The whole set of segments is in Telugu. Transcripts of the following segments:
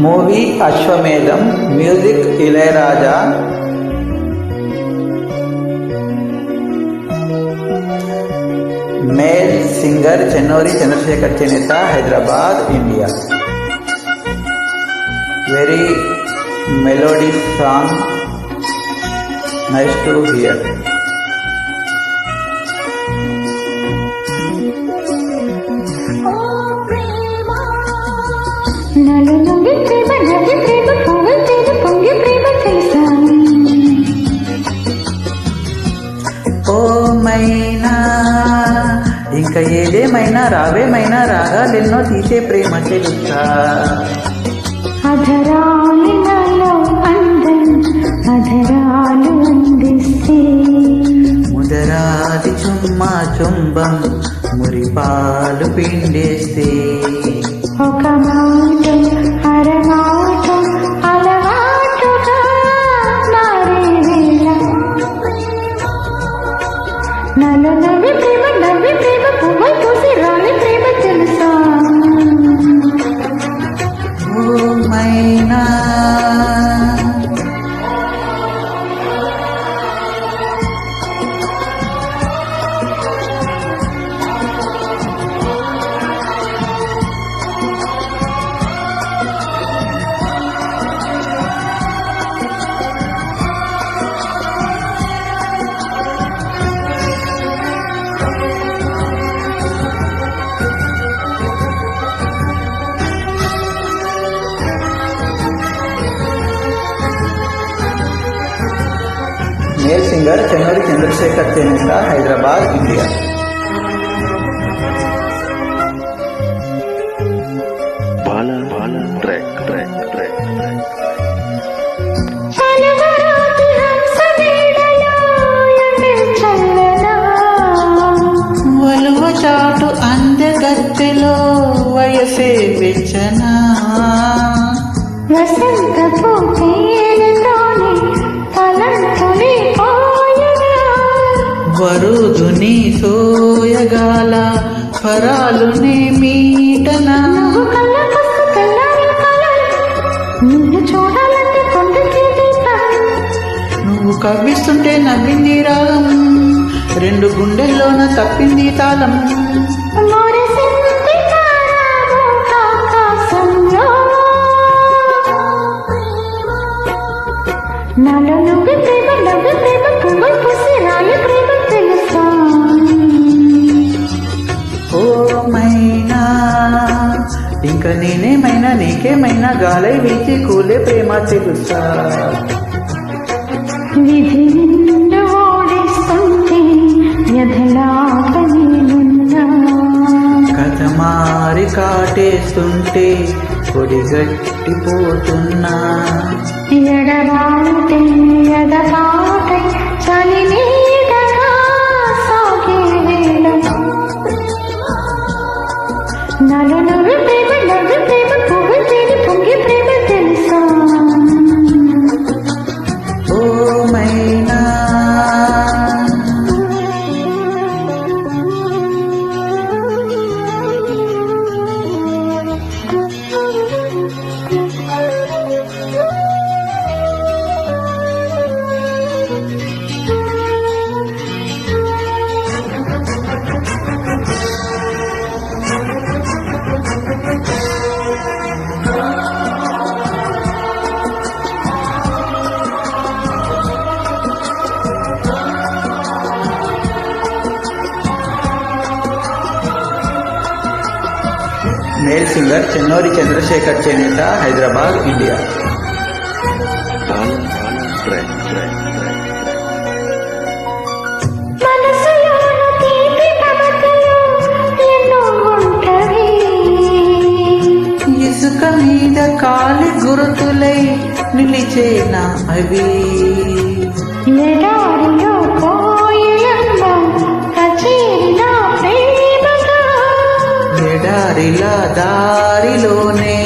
Movie Ashwamedham. Music Ilayaraja. Male singer Chennuri Chandrasekhar చేనేత, Hyderabad, India. Very melody song, nice to hear. ఓ మైనా ఇంకా ఏదేమైనా రావేమైనా రాగాలెన్నో తీసే ప్రేమ తెలుసా. ముదరాది చుమ్మా చుంబం మురిపాలు పిండేస్తే ఒక మాట అరమాట అలవాటుగా మారేలా నవ్వి ప్రేమ పువ్వు పూసి రాని ప్రేమ తెలుసా. ఓ మైనా మేల్ సింగర్ చెన్నూరి చంద్రశేఖర్ చేనేత, హైదరాబాద్, ఇండియా. వలువ చాటు అందగత్తెలో వయసే వెచ్చనా వసంతపు తేనెతోనే తలంటుని వరుదుని సోయగాల పరాలునే మీటనా. నిన్ను చూడాలంటే కొండకి నువ్వు కవ్విస్తుంటే నవ్వింది రాగం, రెండు గుండెల్లోన తప్పింది తాళం. నాలో నవ్వి ప్రేమ పువ్వు పూసి రాని ప్రేమ తెలుసా. ఓ మైనా ఇంకా నేనేమైనా నీకేమైనా గాలై వీచి కూలే ప్రేమ తెలుసా. విధి నిన్ను ఓడిస్తుంటే ఎదలాగా నేనున్నా. కథ మారి కాటేస్తుంటే పొడిగట్టిపోతున్నా. ఎడబాటే ఎదబాటే చలి నీడగా సాగే వేళ నాలో నవ్వి ప్రేమ పువ్వు తేని పొంగి ప్రేమ తెలుసా. ఓ మైనా మేల్ సింగర్ చెన్నూరి చంద్రశేఖర్ చేనేత, హైదరాబాద్, ఇండియా. ఇసుక మీద కాలి గురుతులై నిలిచేనా అవి ఎడారిలో కోయిలమ్మ కచేరిలో ప్రేమగా. ఎడారిలా దారిలోనే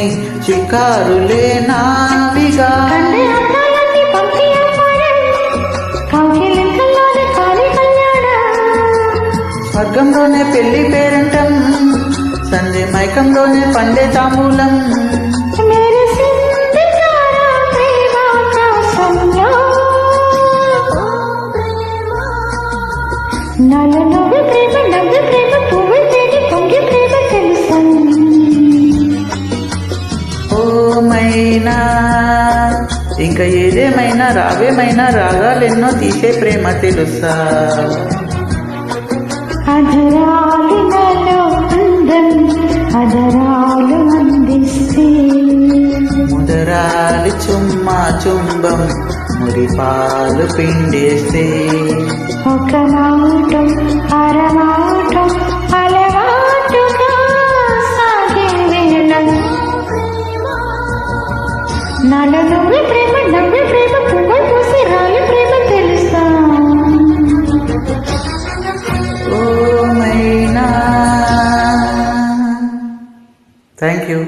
షికారులే నావిగా. స్వర్గంలోనే పెళ్లి పేరంటం, సంజయ్ మైకంలోనే పండే తాంబూలం. मेरे सिंह ఇంకా ఏదేమైనా రావేమైనా రాగాలెన్నో తీసే ప్రేమ తెలుసా. అధరాలు నాలో అందం అధరాలు అందిస్తే ముదరాలి చుమ్మా చుంబం మురిపాలు పిండేస్తే ఒక మాటం అరమాటం అలవాటుగా సాగే వేళ నాలో నువ్వే ప్రేమ నవ్వే ప్రేమ పువ్వు పూసి రాలి ప్రేమ తెలుసా. ఓ మైనా. Thank you.